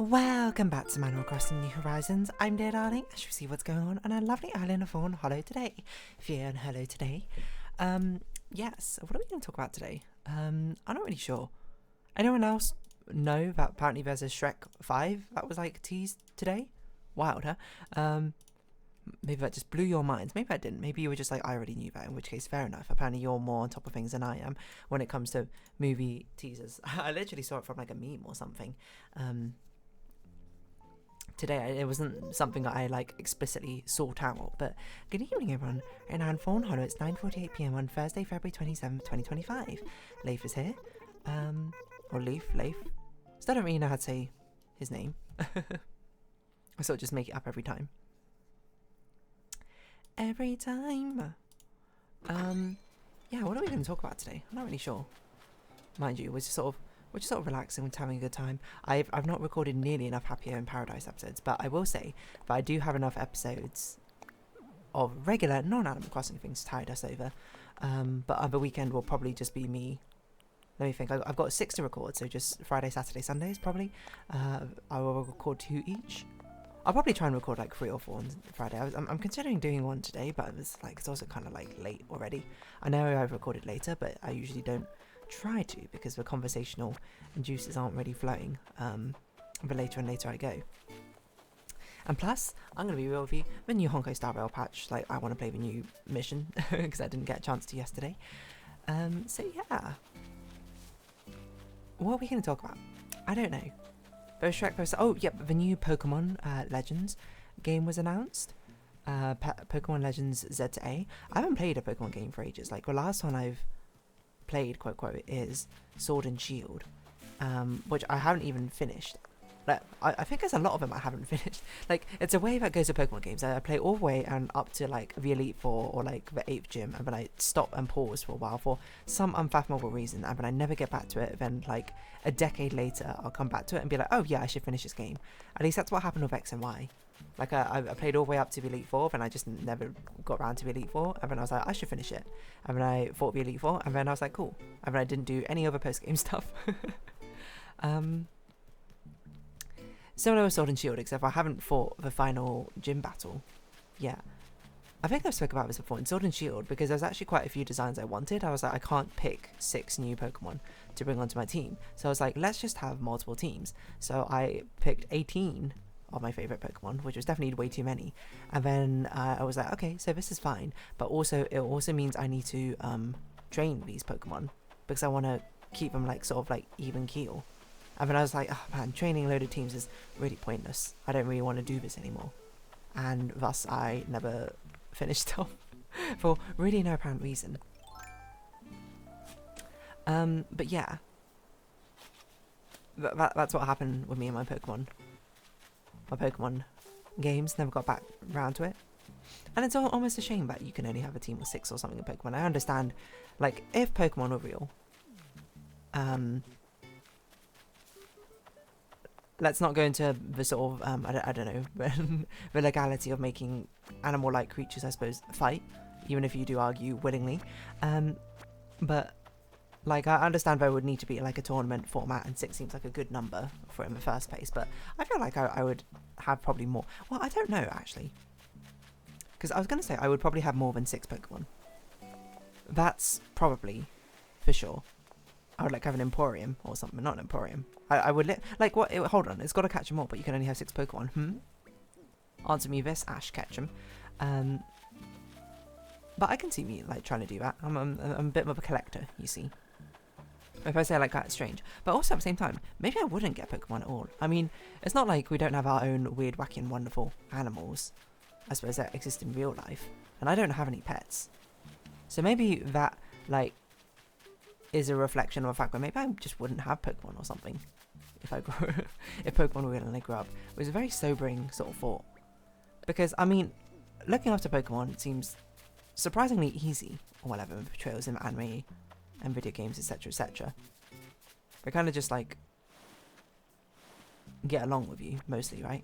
Welcome back to Animal Crossing New Horizons. I'm dear darling. As you see what's going on our lovely island of Fawnhallow today. Fawnhallow today. Yes, what are we going to talk about today? I'm not really sure. Anyone else know that apparently there's a Shrek 5 that was like teased today? Wild, huh? Maybe that just blew your minds. Maybe I didn't. Maybe you were just like, I already knew that, in which case, fair enough. Apparently you're more on top of things than I am when it comes to movie teasers. I literally saw it from like a meme or something. Today, it wasn't something that I like explicitly sought out, but good evening everyone, and on Fawnhallow, it's 9:48 PM on Thursday, February 27th, 2025. Leif is here, or Leif, still don't really know how to say his name. I sort of just make it up every time. Yeah, what are we going to talk about today? I'm not really sure. Mind you, we're just sort of relaxing and having a good time. I've not recorded nearly enough Happier in Paradise episodes, but I will say that I do have enough episodes of regular non-Animal Crossing things to tide us over. But other weekend will probably just be me. Let me think. I've got 6 to record, so just Friday, Saturday, Sundays probably. I will record 2 each. I'll probably try and record like 3 or 4 on Friday. I'm considering doing one today, but it's also kind of like late already. I know I've recorded later, but I usually don't try to because the conversational juices aren't really flowing. But later and later I go. And plus, I'm going to be real with you, the new Honkai Star Rail patch, like I want to play the new mission because I didn't get a chance to yesterday. So yeah. What are we going to talk about? I don't know. There's Shrek post. Oh, yep, the new Pokemon Legends game was announced. Pokemon Legends Z to A. I haven't played a Pokemon game for ages. Like the last one I've played, quote, is Sword and Shield, which I haven't even finished. Like, I think there's a lot of them I haven't finished. Like, it's a way that goes to Pokemon games. I play all the way and up to like the Elite Four or like the 8th gym, and then I stop and pause for a while for some unfathomable reason, and then I never get back to it. Then like a decade later, I'll come back to it and be like, oh yeah, I should finish this game. At least that's what happened with X and Y. Like I played all the way up to the Elite Four, and I just never got around to the Elite Four, and then I was like, I should finish it. And then I fought the Elite Four, and then I was like, cool. And then I didn't do any other post-game stuff. Similar with Sword and Shield, except I haven't fought the final gym battle. Yeah. I think I've spoken about this before in Sword and Shield, because there's actually quite a few designs I wanted. I was like, I can't pick 6 new Pokemon to bring onto my team. So I was like, let's just have multiple teams. So I picked 18 of my favourite Pokemon, which was definitely way too many. And then I was like, okay, so this is fine. But also, it also means I need to train these Pokemon, because I want to keep them like sort of like even keel. And then I was like, oh man, training loaded teams is really pointless. I don't really want to do this anymore. And thus I never finished off for really no apparent reason. But yeah. That's what happened with me and my Pokemon. My Pokemon games, never got back around to it. And it's almost a shame that you can only have a team of 6 or something in Pokemon. I understand, like, if Pokemon were real, let's not go into the sort of, I don't know, the legality of making animal-like creatures, I suppose, fight, even if you do argue willingly. But, like, I understand there would need to be, like, a tournament format, and 6 seems like a good number for it in the first place, but I feel like I would have probably more. Well, I don't know, actually. Because I was going to say I would probably have more than 6 Pokemon. That's probably, for sure. I would like have an Emporium or something, not an Emporium. I would like what? Hold on, it's got to catch them all, but you can only have 6 Pokemon. Answer me this, Ash Ketchum. But I can see me like trying to do that. I'm a bit of a collector, you see. If I say like that, it's strange. But also at the same time, maybe I wouldn't get Pokemon at all. I mean, it's not like we don't have our own weird, wacky, and wonderful animals, I suppose, that exist in real life. And I don't have any pets. So maybe that like is a reflection of the fact that maybe I just wouldn't have Pokemon or something if I grew if Pokemon were going to grow up. It was a very sobering sort of thought, because I mean, looking after Pokemon seems surprisingly easy, or whatever, with portrayals in anime and video games, etc, etc. They kind of just like get along with you mostly, right?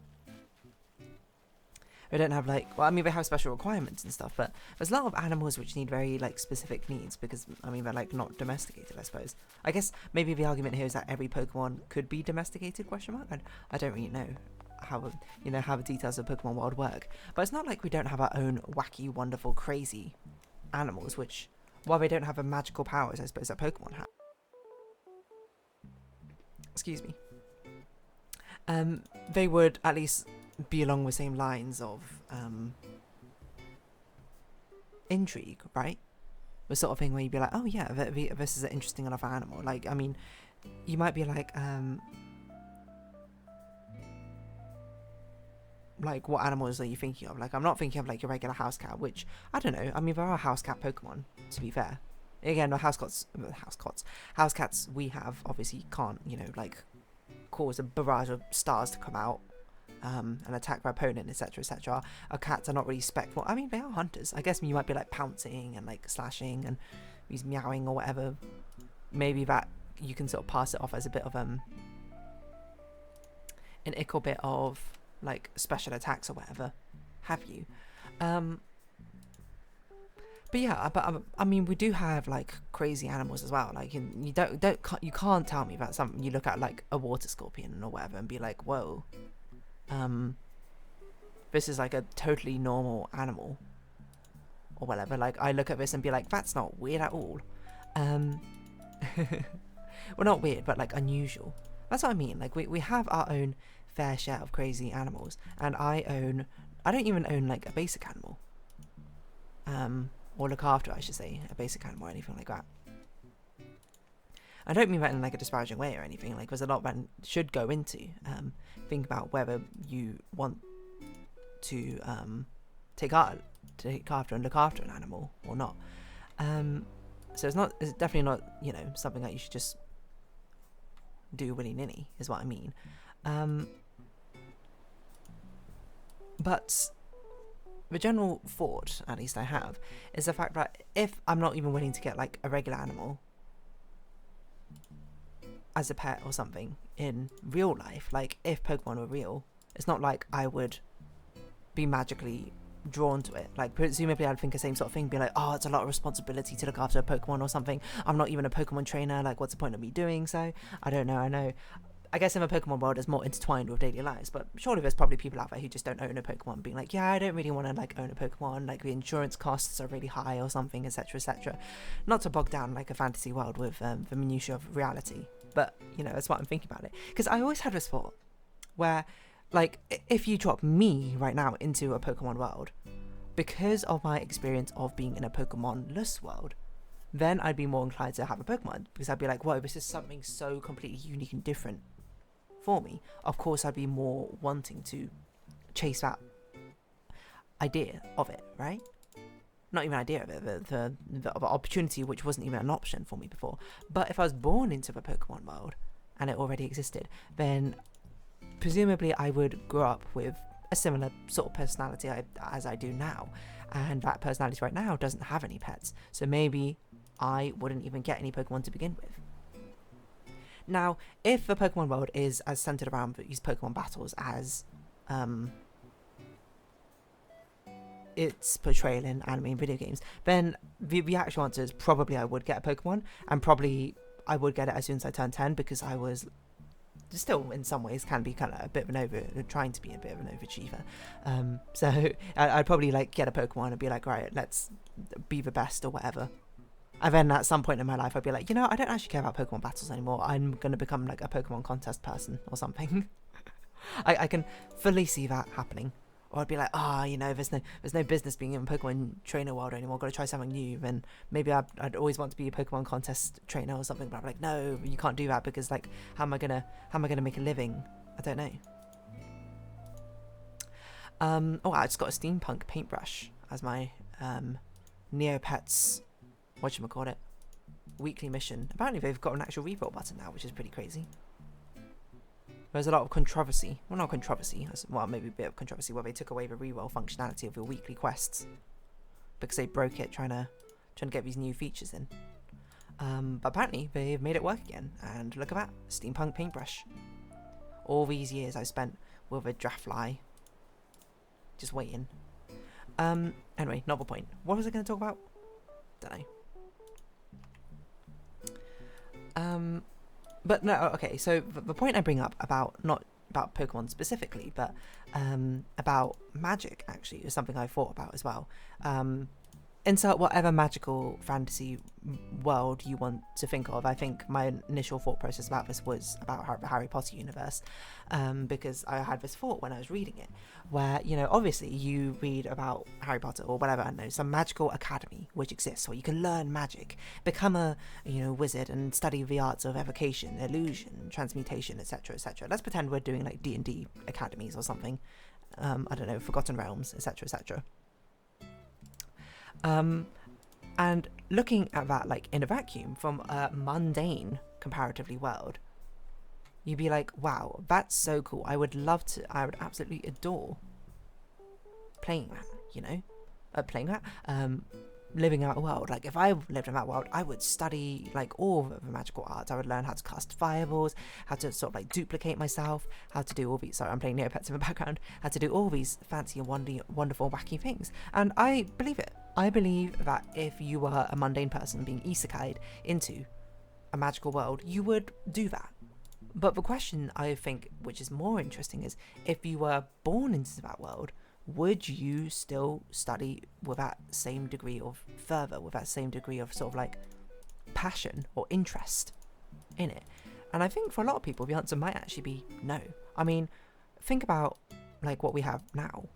They don't have like, well, I mean, they have special requirements and stuff, but there's a lot of animals which need very like specific needs because, I mean, they're like not domesticated, I suppose. I guess maybe the argument here is that every Pokemon could be domesticated, question mark? I don't really know how, you know, how the details of Pokemon world work, but it's not like we don't have our own wacky, wonderful, crazy animals, which, while they don't have the magical powers, I suppose, that Pokemon have. Excuse me. They would at least be along the same lines of intrigue, right? The sort of thing where you'd be like, oh yeah, this is an interesting enough animal. Like, I mean, you might be like what animals are you thinking of? Like, I'm not thinking of like your regular house cat, which, I don't know, I mean, there are house cat Pokemon, to be fair. Again, the house cats we have obviously can't, you know, like, cause a barrage of stars to come out and attack their opponent, etc, etc. Our cats are not really spectral. I mean, they are hunters. I guess you might be like pouncing and like slashing and he's meowing or whatever. Maybe that you can sort of pass it off as a bit of an ickle bit of like special attacks or whatever have you. But yeah, I mean, we do have like crazy animals as well. Like, you can't tell me about something you look at like a water scorpion or whatever and be like, whoa, this is like a totally normal animal or whatever. Like, I look at this and be like, that's not weird at all. Well, not weird, but like unusual. That's what I mean. Like, we have our own fair share of crazy animals, and I don't even own like a basic animal. Or look after, I should say, a basic animal or anything like that. I don't mean that in like a disparaging way or anything. Like, there's a lot that should go into think about whether you want to take after and look after an animal or not. So it's definitely not, you know, something that you should just do willy-nilly, is what I mean. But the general thought, at least I have, is the fact that if I'm not even willing to get like a regular animal as a pet or something in real life, like if Pokemon were real, it's not like I would be magically drawn to it. Like, presumably I'd think the same sort of thing, be like, oh, it's a lot of responsibility to look after a Pokemon or something. I'm not even a Pokemon trainer, like what's the point of me doing so? I don't know. I guess in the Pokemon world it's more intertwined with daily lives, but surely there's probably people out there who just don't own a Pokemon being like, yeah, I don't really want to like own a Pokemon, like the insurance costs are really high or something, etc, etc. Not to bog down like a fantasy world with the minutiae of reality, but you know, that's what I'm thinking about it. Because I always had this thought where, like, if you drop me right now into a Pokemon world, because of my experience of being in a Pokemon-less world, then I'd be more inclined to have a Pokemon, because I'd be like, whoa, this is something so completely unique and different for me. Of course, I'd be more wanting to chase that idea of it, right? Not even idea of it, the opportunity which wasn't even an option for me before. But if I was born into the Pokemon world and it already existed, then presumably I would grow up with a similar sort of personality as I do now, and that personality right now doesn't have any pets, so maybe I wouldn't even get any Pokemon to begin with. Now, if the Pokemon world is as centered around these Pokemon battles as it's portrayed in anime and video games, then the actual answer is probably I would get a Pokemon, and probably I would get it as soon as I turned 10, because I was still in some ways can be kind of a bit of trying to be a bit of an overachiever. So I'd probably like get a Pokemon and be like, right, let's be the best or whatever. And then at some point in my life, I'd be like, you know, I don't actually care about Pokemon battles anymore. I'm going to become like a Pokemon contest person or something. I can fully see that happening. Or I'd be like, you know, there's no business being in Pokemon trainer world anymore. Got to try something new. Then maybe I'd always want to be a Pokemon contest trainer or something. But I'm like, no, you can't do that, because like, how am I gonna make a living? I don't know. I just got a steampunk paintbrush as my Neopets, whatchamacallit, weekly mission. Apparently they've got an actual reroll button now, which is pretty crazy. There's a lot of controversy, well, not controversy, well, maybe a bit of controversy, where they took away the reroll functionality of your weekly quests because they broke it trying to get these new features in. But apparently they've made it work again, and look at that, steampunk paintbrush. All these years I spent with a draftfly just waiting. Anyway, not the point. What was I going to talk about? Don't know. But no, okay, so the point I bring up about, not about Pokemon specifically, but about magic, actually, is something I thought about as well. Insert whatever magical fantasy world you want to think of. I think my initial thought process about this was about the Harry Potter universe, because I had this thought when I was reading it, where, you know, obviously you read about Harry Potter or whatever, I don't know, some magical academy which exists where you can learn magic, become a, you know, wizard and study the arts of evocation, illusion, transmutation, etc., etc. Let's pretend we're doing like D&D academies or something. I don't know, Forgotten Realms, etc., etc. And looking at that, like, in a vacuum from a mundane, comparatively world, you'd be like, wow, that's so cool. I would absolutely adore playing that, you know? Living in that world. Like, if I lived in that world, I would study, like, all of the magical arts. I would learn how to cast fireballs, how to sort of, like, duplicate myself, how to do all these, sorry, I'm playing Neopets in the background, how to do all these fancy and wonderful, wacky things. And I believe it. I believe that if you were a mundane person being isekai'd into a magical world, you would do that. But the question, I think, which is more interesting, is if you were born into that world, would you still study with that same degree of fervour, with that same degree of sort of like passion or interest in it? And I think for a lot of people, the answer might actually be no. I mean, think about like what we have now.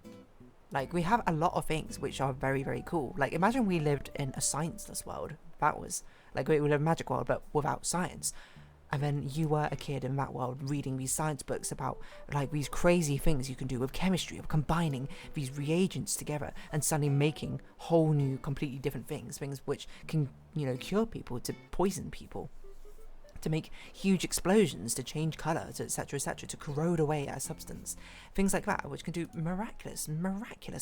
Like, we have a lot of things which are very, very cool. Like, imagine we lived in a scienceless world. That was, like, we live in a magic world, but without science. And then you were a kid in that world reading these science books about, like, these crazy things you can do with chemistry, of combining these reagents together and suddenly making whole new, completely different things which can, you know, cure people, to poison people, to make huge explosions, to change colour, to etc., to corrode away a substance. Things like that, which can do miraculous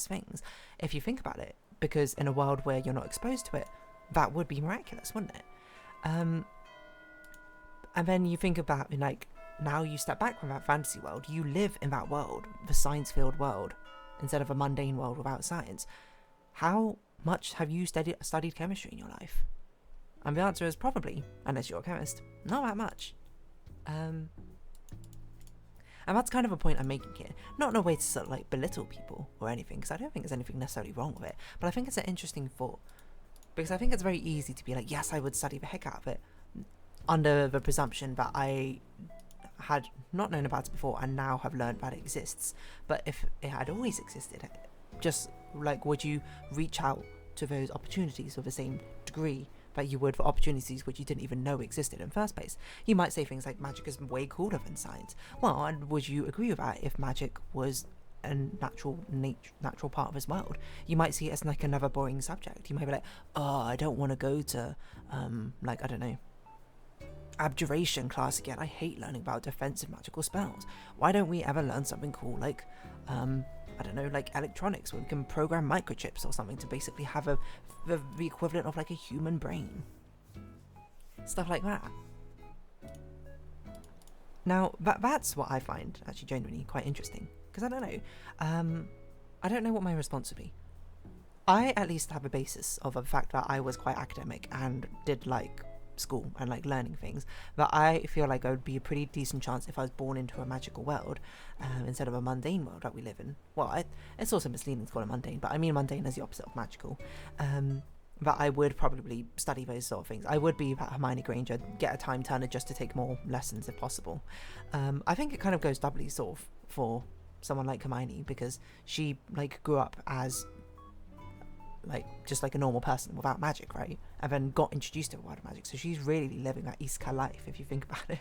things, if you think about it. Because in a world where you're not exposed to it, that would be miraculous, wouldn't it? And then you think about, like, now you step back from that fantasy world, you live in that world, the science-filled world, instead of a mundane world without science. How much have you studied chemistry in your life? And the answer is probably, unless you're a chemist, not that much. And that's kind of a point I'm making here. Not in a way to sort of like belittle people or anything, because I don't think there's anything necessarily wrong with it. But I think it's an interesting thought. Because I think it's very easy to be like, yes, I would study the heck out of it, under the presumption that I had not known about it before and now have learned that it exists. But if it had always existed, just like, would you reach out to those opportunities with the same degree that you would for opportunities which you didn't even know existed in the first place? You might say things like magic is way cooler than science. Well, and would you agree with that if magic was a natural part of this world? You might see it as like another boring subject. You might be like, oh, I don't want to go to like, I don't know, abjuration class again. I hate learning about defensive magical spells. Why don't we ever learn something cool like I don't know, like electronics, where we can program microchips or something to basically have the equivalent of like a human brain. Stuff like that. Now, that's what I find actually genuinely quite interesting. Because I don't know. I don't know what my response would be. I at least have a basis of the fact that I was quite academic and did like school and like learning things, but I feel like I would be a pretty decent chance if I was born into a magical world instead of a mundane world that we live in. Well, it's also misleading to call it mundane, but I mean mundane as the opposite of magical. But I would probably study those sort of things. I would be Hermione Granger, get a time turner just to take more lessons if possible. I think it kind of goes doubly sort of for someone like Hermione, because she like grew up as like just like a normal person without magic, right? And then got introduced to the world of magic. So she's really living that isekai life, if you think about it.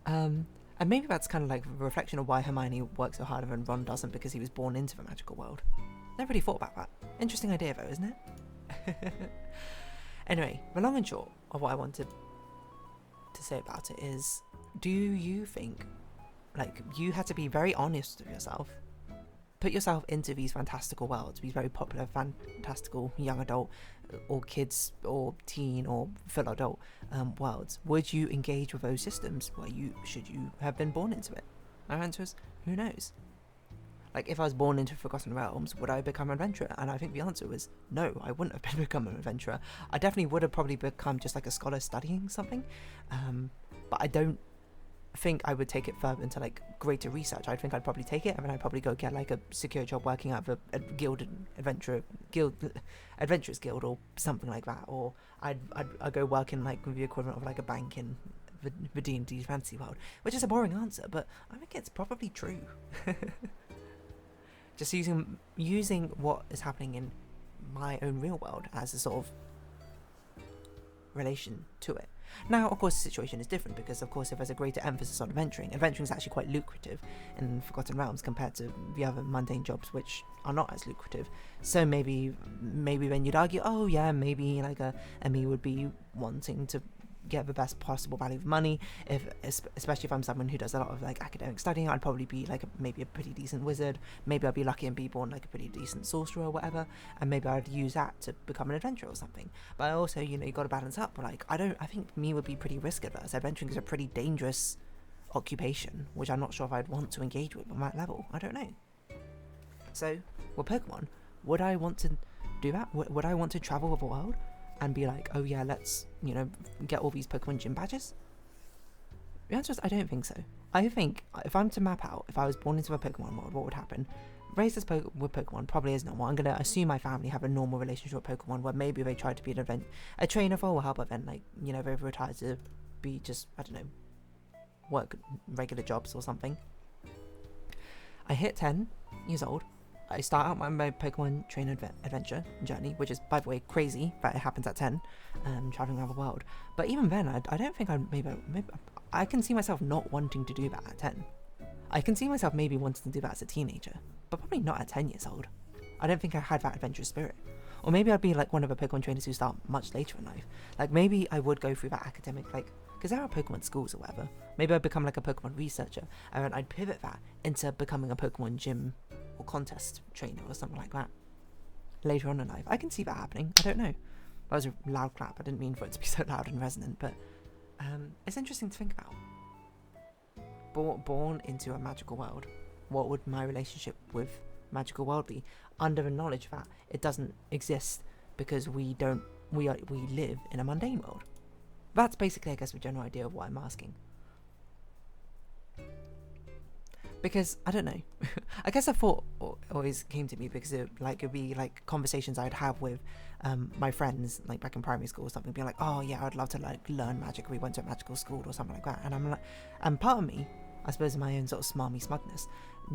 And maybe that's kind of like a reflection of why Hermione works so hard and Ron doesn't, because he was born into the magical world. Never really thought about that. Interesting idea though, isn't it? Anyway, the long and short of what I wanted to say about it is, do you think, like, you had to be very honest with yourself, put yourself into these fantastical worlds, these very popular fantastical young adult or kids or teen or full adult worlds? Would you engage with those systems should you have been born into it? My answer is, who knows? Like, if I was born into Forgotten Realms, would I become an adventurer? And I think the answer was no, I wouldn't have become an adventurer. I definitely would have probably become just like a scholar studying something. But I don't think I would take it further into like greater research. I think I'd probably take it and then I'd probably go get like a secure job working at a adventurers guild or something like that. Or I'd go work in like the equivalent of like a bank in the D&D fantasy world, which is a boring answer, but I think it's probably true. Just using what is happening in my own real world as a sort of relation to it. Now, of course, the situation is different because, of course, if there's a greater emphasis on adventuring is actually quite lucrative in Forgotten Realms compared to the other mundane jobs, which are not as lucrative. So maybe then you'd argue, oh yeah, maybe like a me would be wanting to get the best possible value for money, especially if I'm someone who does a lot of like academic studying. I'd probably be like maybe a pretty decent wizard, maybe I'd be lucky and be born like a pretty decent sorcerer or whatever, and maybe I'd use that to become an adventurer or something. But also, you got to balance up. Like I think me would be pretty risk averse. Adventuring is a pretty dangerous occupation, which I'm not sure if I'd want to engage with on that level. I don't know. So with Pokemon, would I want to do that? Would I want to travel the world and be like, oh yeah, let's, get all these Pokemon gym badges? The answer is, I don't think so. I think if I'm to map out, if I was born into a Pokemon world, what would happen? Raised with Pokemon probably is normal. I'm going to assume my family have a normal relationship with Pokemon where maybe they try to be a trainer for a while, but then, like, they've retired to be just, I don't know, work regular jobs or something. I hit 10 years old. I start out my Pokemon trainer adventure journey, which is, by the way, crazy that it happens at 10, traveling around the world. But even then, I don't think maybe I can see myself not wanting to do that at 10. I can see myself maybe wanting to do that as a teenager, but probably not at 10 years old. I don't think I had that adventurous spirit. Or maybe I'd be like one of the Pokemon trainers who start much later in life. Like maybe I would go through that academic, like, because there are Pokemon schools or whatever. Maybe I'd become like a Pokemon researcher, and then I'd pivot that into becoming a Pokemon gym or contest trainer or something like that later on in life. I can see that happening. I don't know. That was a loud clap. I didn't mean for it to be so loud and resonant, but it's interesting to think about. Born into a magical world, what would my relationship with magical world be, under the knowledge that it doesn't exist because we live in a mundane world? That's basically, I guess, the general idea of what I'm asking. Because, I don't know, I guess a thought always came to me because it'd be like conversations I'd have with my friends, like back in primary school or something, being like, oh yeah, I'd love to like learn magic, we went to a magical school or something like that. And I'm like, and part of me, I suppose in my own sort of smarmy smugness,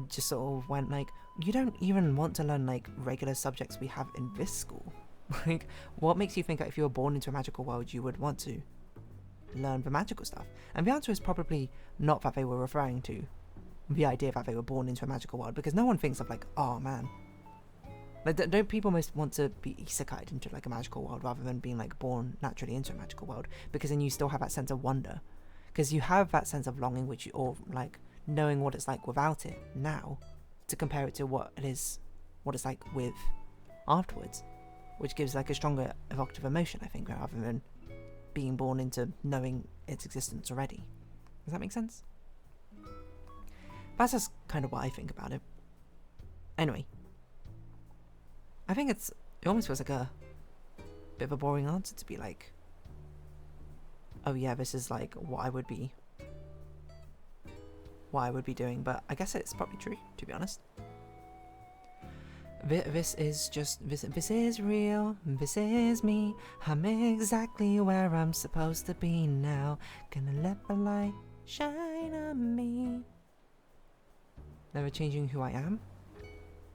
just sort of went like, you don't even want to learn like regular subjects we have in this school. Like, what makes you think that if you were born into a magical world, you would want to learn the magical stuff? And the answer is probably not that they were referring to the idea that they were born into a magical world, because no one thinks of like, oh man, like don't people most want to be isekai'd into like a magical world rather than being like born naturally into a magical world? Because then you still have that sense of wonder, because you have that sense of longing, which you, or like knowing what it's like without it now, to compare it to what it's like with afterwards, which gives like a stronger evocative emotion, I think, rather than being born into knowing its existence already. Does that make sense? That's just kind of what I think about it. Anyway, I think it almost feels like a bit of a boring answer to be like, oh yeah, this is like what I would be doing, but I guess it's probably true, to be honest. This is real, this is me, I'm exactly where I'm supposed to be now, gonna let the light shine on me. Never changing who I am.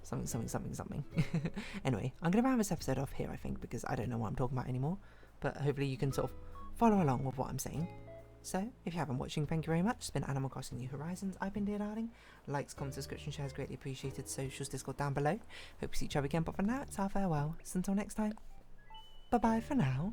Something. Anyway, I'm going to round this episode off here, I think, because I don't know what I'm talking about anymore. But hopefully you can sort of follow along with what I'm saying. So, if you haven't watching, thank you very much. It's been Animal Crossing New Horizons. I've been Dear Darling. Likes, comments, subscription, shares, greatly appreciated. Socials, Discord down below. Hope to see each other again, but for now, it's our farewell. So until next time, bye-bye for now.